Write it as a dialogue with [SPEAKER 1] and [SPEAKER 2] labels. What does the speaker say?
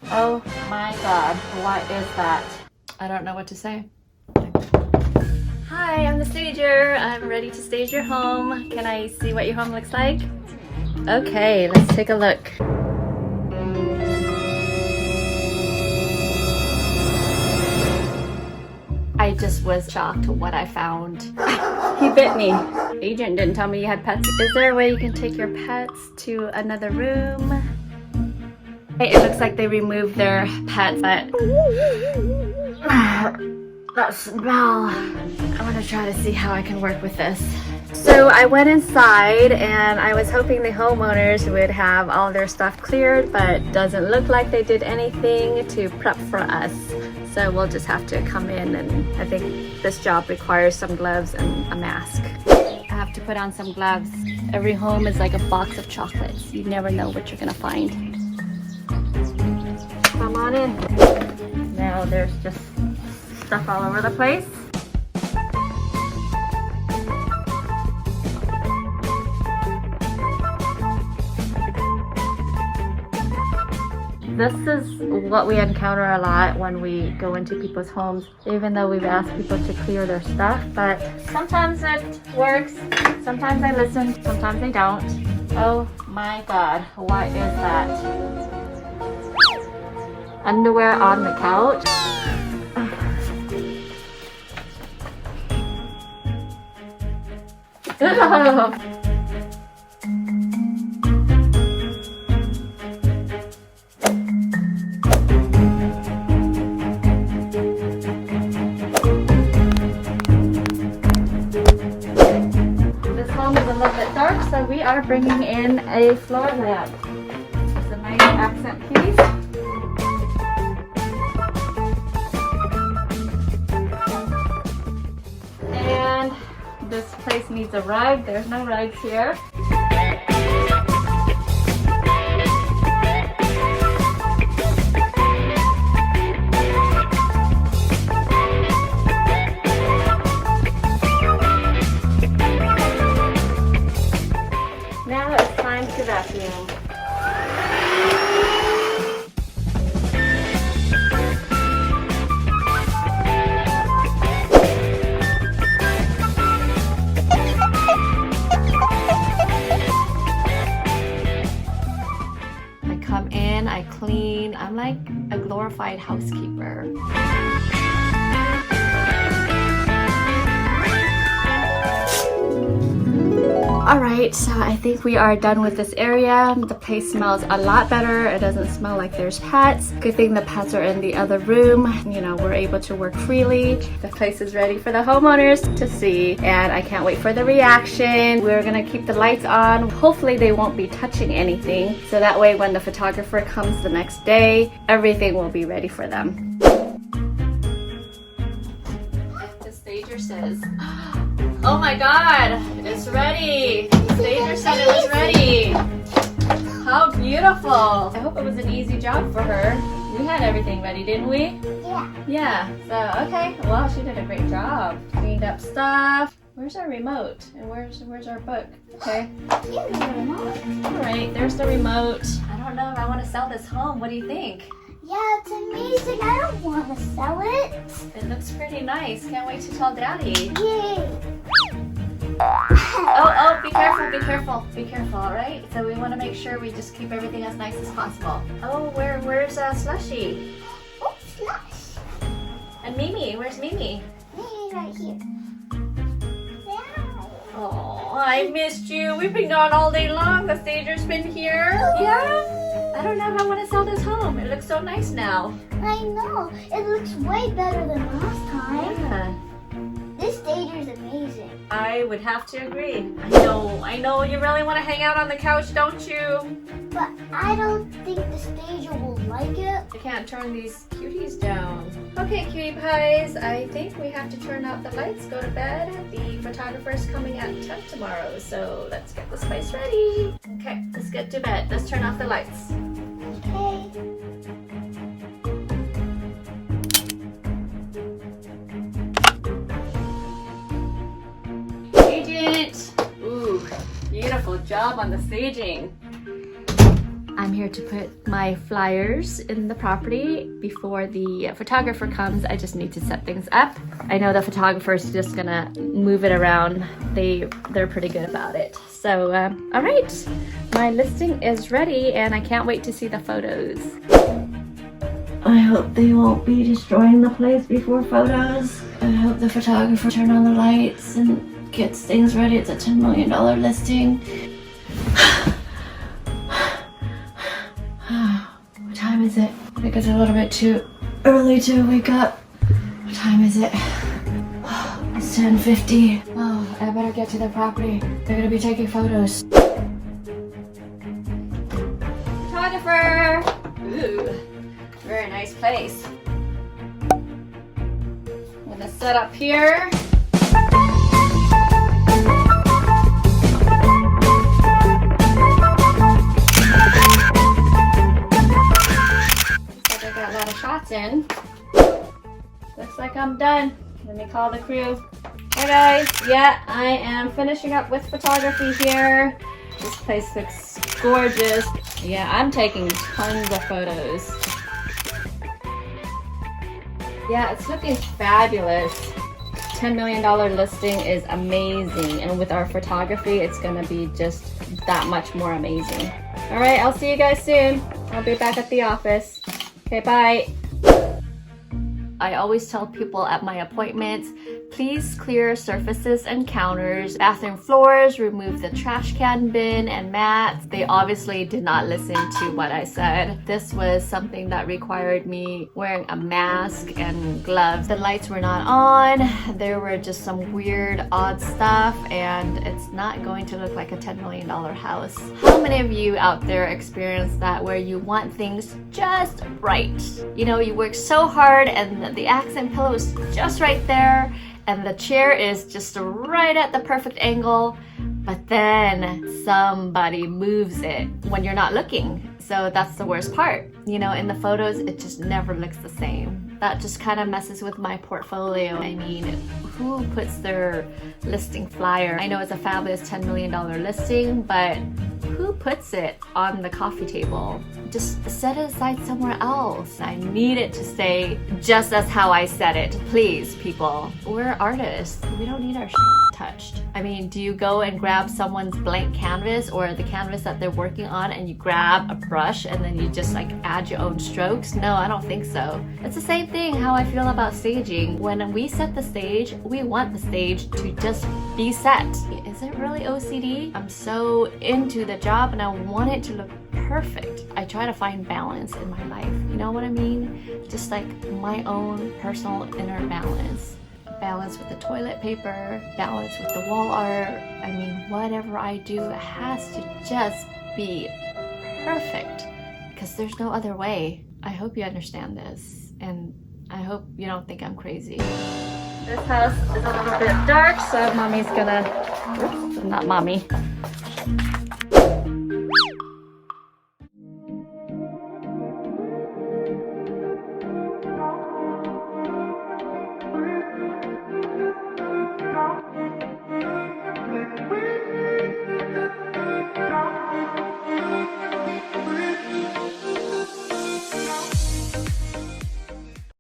[SPEAKER 1] Oh my God, what is that? I don't know what to say. Hi, I'm the stager. I'm ready to stage your home. Can I see what your home looks like? Okay, let's take a look. I just was shocked at what I found. He bit me. Agent didn't tell me you had pets. Is there a way you can take your pets to another room? It looks like they removed their pets, but that smell. I'm gonna try to see how I can work with this. So I went inside and I was hoping the homeowners would have all their stuff cleared, but doesn't look like they did anything to prep for us. So we'll just have to come in, and I think this job requires some gloves and a mask. I have to put on some gloves. Every home is like a box of chocolates. You never know what you're gonna find. Come on in. Now there's just stuff all over the place. This is what we encounter a lot when we go into people's homes, even though we've asked people to clear their stuff, but sometimes it works, sometimes they listen, sometimes they don't. Oh my God, what is that? Underwear on the couch? So we are bringing in a floor lamp. It's a nice accent piece. And this place needs a rug. There's no rugs here. Now it's time to vacuum. I come in, I clean. I'm like a glorified housekeeper. Alright, so I think we are done with this area. The place smells a lot better. It doesn't smell like there's pets. Good thing the pets are in the other room. You know, we're able to work freely. The place is ready for the homeowners to see, and I can't wait for the reaction. We're gonna keep the lights on. Hopefully they won't be touching anything, so that way when the photographer comes the next day, everything will be ready for them. The stager says, oh my God, it's ready. The stager said it was ready. How beautiful. I hope it was an easy job for her. We had everything ready, didn't we?
[SPEAKER 2] Yeah.
[SPEAKER 1] Yeah, so okay. Well, she did a great job. Cleaned up stuff. Where's our remote? And where's our book? Okay.
[SPEAKER 2] Here's the remote.
[SPEAKER 1] All right, there's the remote. I don't know if I want to sell this home. What do you think?
[SPEAKER 2] Yeah, it's amazing. I don't want to sell it.
[SPEAKER 1] It looks pretty nice. Can't wait to tell Daddy.
[SPEAKER 2] Yay.
[SPEAKER 1] Oh, be careful, all right? So we want to make sure we just keep everything as nice as possible. Oh, where's Slushy?
[SPEAKER 2] Oh, Slush.
[SPEAKER 1] And Mimi, where's Mimi?
[SPEAKER 2] Mimi right here. Yeah.
[SPEAKER 1] Oh, I missed you. We've been gone all day long. The stager's been here. Yeah? I don't know if I want to sell this home. It looks so nice now.
[SPEAKER 2] I know. It looks way better than last time.
[SPEAKER 1] Yeah.
[SPEAKER 2] This stager is amazing.
[SPEAKER 1] I would have to agree. I know you really want to hang out on the couch, don't you?
[SPEAKER 2] But I don't think the stager will like it.
[SPEAKER 1] I can't turn these cuties down. Okay, cutie pies, I think we have to turn out the lights, go to bed. The photographer's coming at 10 tomorrow, so let's get this place ready. Okay, let's get to bed. Let's turn off the lights.
[SPEAKER 2] Okay.
[SPEAKER 1] Agent! Ooh, beautiful job on the staging. I'm here here to put my flyers in the property. Before the photographer comes, I just need to set things up. I know the photographer is just gonna move it around. They're pretty good about it. So, all right, my listing is ready and I can't wait to see the photos. I hope they won't be destroying the place before photos. I hope the photographer turn on the lights and gets things ready. It's a $10 million listing. What time is it? I think it's a little bit too early to wake up. What time is it? It's 10:50. Oh, I better get to the property. They're gonna be taking photos. Photographer! Ooh, very nice place. I'm gonna set up here. Shots in. Looks like I'm done. Let me call the crew. Hi guys. Yeah, I am finishing up with photography here. This place looks gorgeous. Yeah, I'm taking tons of photos. Yeah, it's looking fabulous. $10 million listing is amazing, and with our photography, it's gonna be just that much more amazing. All right, I'll see you guys soon. I'll be back at the office. Okay, bye. I always tell people at my appointments, please clear surfaces and counters, bathroom floors, remove the trash can bin and mats. They obviously did not listen to what I said. This was something that required me wearing a mask and gloves. The lights were not on. There were just some weird, odd stuff, and it's not going to look like a $10 million house. How many of you out there experience that, where you want things just right? You know, you work so hard and the accent pillow is just right there, and the chair is just right at the perfect angle, but then somebody moves it when you're not looking. So that's the worst part. You know, in the photos, it just never looks the same. That just kind of messes with my portfolio. I mean, who puts their listing flyer? I know it's a fabulous $10 million listing, but who puts it on the coffee table? Just set it aside somewhere else. I need it to stay just as how I said it. Please, people. We're artists. We don't need our shit touched. I mean, do you go and grab someone's blank canvas or the canvas that they're working on and you grab a brush and then you just like add your own strokes? No, I don't think so. It's the same thing how I feel about staging. When we set the stage, we want the stage to just be set. Is it really OCD? I'm so into the job and I want it to look perfect. I try to find balance in my life. You know what I mean? Just like my own personal inner balance. Balance with the toilet paper, balance with the wall art. I mean, whatever I do has to just be perfect because there's no other way. I hope you understand this, and I hope you don't think I'm crazy. This house is a little bit dark, so mommy's gonna, oops, not mommy.